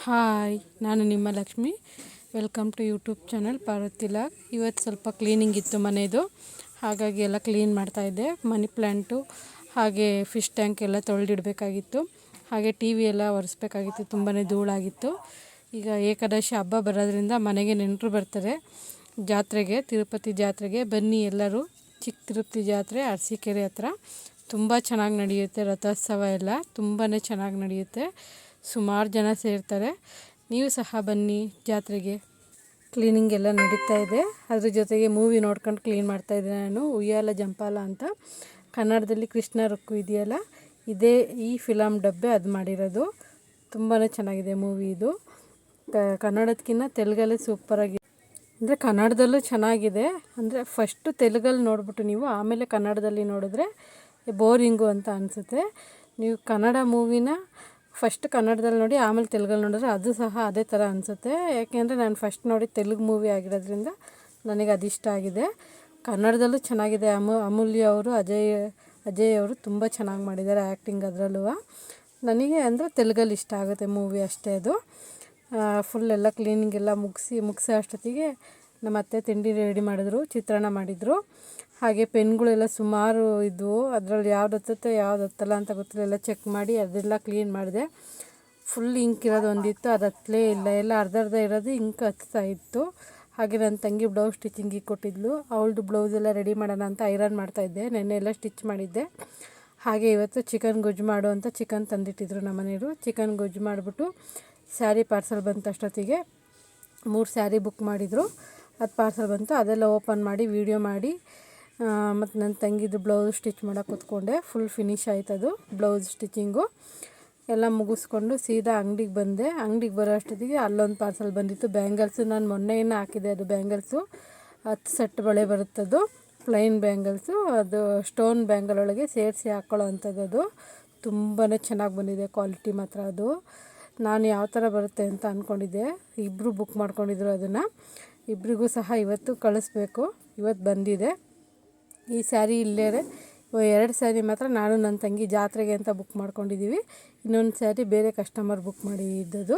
Hi, ನಾನು ನಿಮ್ಮ Lakshmi. Welcome to YouTube channel Parvathi log. ಇವತ್ತು ಸ್ವಲ್ಪ ಕ್ಲೀನಿಂಗ್ ಇತ್ತು ಮನೆಯದು, ಹಾಗಾಗಿ ಎಲ್ಲ ಕ್ಲೀನ್ ಮಾಡ್ತಾಯಿದ್ದೆ. ಮನಿ ಪ್ಲ್ಯಾಂಟು ಹಾಗೆ ಫಿಶ್ ಟ್ಯಾಂಕ್ ಎಲ್ಲ ತೊಳೆದಿಡಬೇಕಾಗಿತ್ತು. ಹಾಗೆ ಟಿ ವಿ ಎಲ್ಲ ಒರೆಸ್ಬೇಕಾಗಿತ್ತು, ತುಂಬಾ ಧೂಳಾಗಿತ್ತು. ಈಗ ಏಕಾದಶಿ ಹಬ್ಬ ಬರೋದ್ರಿಂದ ಮನೆಗೆ ನೆಂಟರು ಬರ್ತಾರೆ ಜಾತ್ರೆಗೆ, ತಿರುಪತಿ ಜಾತ್ರೆಗೆ. ಬನ್ನಿ ಎಲ್ಲರೂ. ಚಿಕ್ಕ ತಿರುಪತಿ ಜಾತ್ರೆ ಅರಸೀಕೆರೆ ಹತ್ರ ತುಂಬ ಚೆನ್ನಾಗಿ ನಡೆಯುತ್ತೆ. ರಥೋತ್ಸವ ಎಲ್ಲ ತುಂಬಾ ಚೆನ್ನಾಗಿ ನಡೆಯುತ್ತೆ. ಸುಮಾರು ಜನ ಸೇರ್ತಾರೆ. ನೀವು ಸಹ ಬನ್ನಿ ಜಾತ್ರೆಗೆ. ಕ್ಲೀನಿಂಗ್ ಎಲ್ಲ ನಡೀತಾ ಇದೆ. ಅದ್ರ ಜೊತೆಗೆ ಮೂವಿ ನೋಡ್ಕೊಂಡು ಕ್ಲೀನ್ ಮಾಡ್ತಾಯಿದ್ದೆ ನಾನು. ಉಯ್ಯಾಲ ಜಂಪಾಲ ಅಂತ ಕನ್ನಡದಲ್ಲಿ ಕೃಷ್ಣ ರುಕ್ಕು ಇದೆಯಲ್ಲ, ಈ ಫಿಲಮ್ ಡಬ್ಬೆ ಅದು ಮಾಡಿರೋದು. ತುಂಬಾ ಚೆನ್ನಾಗಿದೆ ಮೂವಿ ಇದು. ಕನ್ನಡದಕ್ಕಿಂತ ತೆಲುಗಲ್ಲಿ ಸೂಪರಾಗಿದೆ. ಅಂದರೆ ಕನ್ನಡದಲ್ಲೂ ಚೆನ್ನಾಗಿದೆ. ಅಂದರೆ ಫಸ್ಟು ತೆಲುಗಲ್ಲಿ ನೋಡಿಬಿಟ್ಟು ನೀವು ಆಮೇಲೆ ಕನ್ನಡದಲ್ಲಿ ನೋಡಿದ್ರೆ ಬೋರಿಂಗು ಅಂತ ಅನಿಸುತ್ತೆ. ನೀವು ಕನ್ನಡ ಮೂವಿನ ಫಸ್ಟ್ ಕನ್ನಡದಲ್ಲಿ ನೋಡಿ ಆಮೇಲೆ ತೆಲುಗಲ್ಲಿ ನೋಡಿದ್ರೆ ಅದು ಸಹ ಅದೇ ಥರ ಅನಿಸುತ್ತೆ. ಯಾಕೆಂದರೆ ನಾನು ಫಸ್ಟ್ ನೋಡಿ ತೆಲುಗು ಮೂವಿ ಆಗಿರೋದ್ರಿಂದ ನನಗೆ ಅದಿಷ್ಟ ಆಗಿದೆ. ಕನ್ನಡದಲ್ಲೂ ಚೆನ್ನಾಗಿದೆ. ಅಮೂಲ್ಯ ಅವರು, ಅಜಯ್ ಅವರು ತುಂಬ ಚೆನ್ನಾಗಿ ಮಾಡಿದ್ದಾರೆ ಆ್ಯಕ್ಟಿಂಗ್ ಅದರಲ್ಲೂ. ನನಗೆ ಅಂದರೆ ತೆಲುಗಲ್ಲಿ ಇಷ್ಟ ಆಗುತ್ತೆ ಮೂವಿ ಅಷ್ಟೇ. ಅದು ಫುಲ್ ಎಲ್ಲ ಕ್ಲೀನಿಂಗ್ ಎಲ್ಲ ಮುಗಿಸೋ ಅಷ್ಟೊತ್ತಿಗೆ ನಮ್ಮ ಅತ್ತೆ ತಿಂಡಿ ರೆಡಿ ಮಾಡಿದ್ರು, ಚಿತ್ರಾನ್ನ ಮಾಡಿದರು. ಹಾಗೆ ಪೆನ್ಗಳೆಲ್ಲ ಸುಮಾರು ಇದ್ವು. ಅದರಲ್ಲಿ ಯಾವ್ದು ಹತ್ತುತ್ತೆ ಯಾವ್ದು ಹತ್ತಲ್ಲ ಅಂತ ಗೊತ್ತಿಲ್ಲ. ಎಲ್ಲ ಚೆಕ್ ಮಾಡಿ ಅದೆಲ್ಲ ಕ್ಲೀನ್ ಮಾಡಿದೆ. ಫುಲ್ ಇಂಕ್ ಇರೋದು ಒಂದಿತ್ತು, ಅದು ಹತ್ತಲೇ ಇಲ್ಲ. ಎಲ್ಲ ಅರ್ಧ ಇರೋದು ಇಂಕ್ ಹತ್ತಾ ಇತ್ತು. ಹಾಗೆ ನನ್ನ ತಂಗಿ ಬ್ಲೌಸ್ ಸ್ಟಿಚಿಂಗಿಗೆ ಕೊಟ್ಟಿದ್ಲು. ಅವಳದು ಬ್ಲೌಸ್ ಎಲ್ಲ ರೆಡಿ ಮಾಡೋಣ ಅಂತ ಐರನ್ ಮಾಡ್ತಾಯಿದ್ದೆ. ನೆನ್ನೆ ಎಲ್ಲ ಸ್ಟಿಚ್ ಮಾಡಿದ್ದೆ. ಹಾಗೆ ಇವತ್ತು ಚಿಕನ್ ಗೊಜ್ಜು ಮಾಡು ಅಂತ ಚಿಕನ್ ತಂದಿಟ್ಟಿದ್ರು ನಮ್ಮ ಮನೆಯವರು. ಚಿಕನ್ ಗೊಜ್ಜು ಮಾಡಿಬಿಟ್ಟು ಸ್ಯಾರಿ ಪಾರ್ಸಲ್ ಬಂತು ಅಷ್ಟೊತ್ತಿಗೆ. 3 ಸ್ಯಾರಿ ಬುಕ್ ಮಾಡಿದರು. ಅದು ಪಾರ್ಸಲ್ ಬಂತು. ಅದೆಲ್ಲ ಓಪನ್ ಮಾಡಿ ವೀಡಿಯೋ ಮಾಡಿ ಮತ್ತು ನನ್ನ ತಂಗಿದು ಬ್ಲೌಸ್ ಸ್ಟಿಚ್ ಮಾಡೋಕೆ ಕೂತ್ಕೊಂಡೆ. ಫುಲ್ ಫಿನಿಶ್ ಆಯ್ತದು ಬ್ಲೌಸ್ ಸ್ಟಿಚಿಂಗು ಎಲ್ಲ ಮುಗಿಸ್ಕೊಂಡು ಸೀದಾ ಅಂಗಡಿಗೆ ಬಂದೆ. ಅಂಗಡಿಗೆ ಬರೋ ಅಷ್ಟೊತ್ತಿಗೆ ಅಲ್ಲೊಂದು ಪಾರ್ಸಲ್ ಬಂದಿತ್ತು, ಬ್ಯಾಂಗಲ್ಸು. ನಾನು ಮೊನ್ನೆಯಿಂದ ಹಾಕಿದೆ ಅದು ಬ್ಯಾಂಗಲ್ಸು. 10 ಸೆಟ್ ಬಳೆ ಬರುತ್ತದು, ಪ್ಲೈನ್ ಬ್ಯಾಂಗಲ್ಸು. ಅದು ಸ್ಟೋನ್ ಬ್ಯಾಂಗಲ್ ಒಳಗೆ ಸೇರಿಸಿ ಹಾಕ್ಕೊಳ್ಳೋ ಅಂಥದ್ದು. ಅದು ತುಂಬಾ ಚೆನ್ನಾಗಿ ಬಂದಿದೆ ಕ್ವಾಲಿಟಿ ಮಾತ್ರ. ಅದು ನಾನು ಯಾವ ಥರ ಬರುತ್ತೆ ಅಂತ ಅಂದ್ಕೊಂಡಿದ್ದೆ. ಇಬ್ಬರು ಬುಕ್ ಮಾಡ್ಕೊಂಡಿದ್ರು ಅದನ್ನು. ಇಬ್ಬರಿಗೂ ಸಹ ಇವತ್ತು ಕಳಿಸ್ಬೇಕು. ಇವತ್ತು ಬಂದಿದೆ. ಈ ಸ್ಯಾರಿ ಇಲ್ಲೇ 2 ಸ್ಯಾರಿ ಮಾತ್ರ ನಾನು ನನ್ನ ತಂಗಿ ಜಾತ್ರೆಗೆ ಅಂತ ಬುಕ್ ಮಾಡ್ಕೊಂಡಿದ್ದೀವಿ. ಇನ್ನೊಂದು ಸ್ಯಾರಿ ಬೇರೆ ಕಸ್ಟಮರ್ ಬುಕ್ ಮಾಡಿದ್ದದು.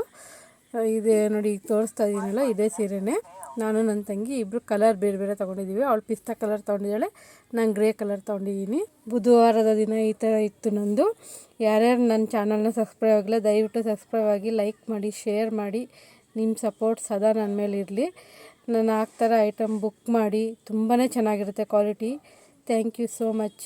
ಇದೇ ನೋಡಿ, ಈಗ ತೋರಿಸ್ತಾ ಇದ್ದೀನಲ್ಲ, ಇದೇ ಸೀರೆನೇ. ನಾನು ನನ್ನ ತಂಗಿ ಇಬ್ಬರು ಕಲರ್ ಬೇರೆ ಬೇರೆ ತೊಗೊಂಡಿದ್ದೀವಿ. ಅವಳು ಪಿಸ್ತಾ ಕಲರ್ ತೊಗೊಂಡಿದ್ದಾಳೆ, ನಾನು ಗ್ರೇ ಕಲರ್ ತೊಗೊಂಡಿದ್ದೀನಿ. ಬುಧವಾರದ ದಿನ ಈ ಥರ ಇತ್ತು ನಂದು. ಯಾರ್ಯಾರು ನನ್ನ ಚಾನಲ್ನ ಸಬ್ಸ್ಕ್ರೈಬ್ ಆಗಿಲ್ಲ ದಯವಿಟ್ಟು ಸಬ್ಸ್ಕ್ರೈಬ್ ಆಗಿ, ಲೈಕ್ ಮಾಡಿ, ಶೇರ್ ಮಾಡಿ. ನಿಮ್ಮ ಸಪೋರ್ಟ್ ಸದಾ ನನ್ನ ಮೇಲೆ ಇರಲಿ. ನಾನು ಹಾಕ್ತಾರ ಐಟಮ್ ಬುಕ್ ಮಾಡಿ. ತುಂಬಾ ಚೆನ್ನಾಗಿರುತ್ತೆ quality. Thank you so much.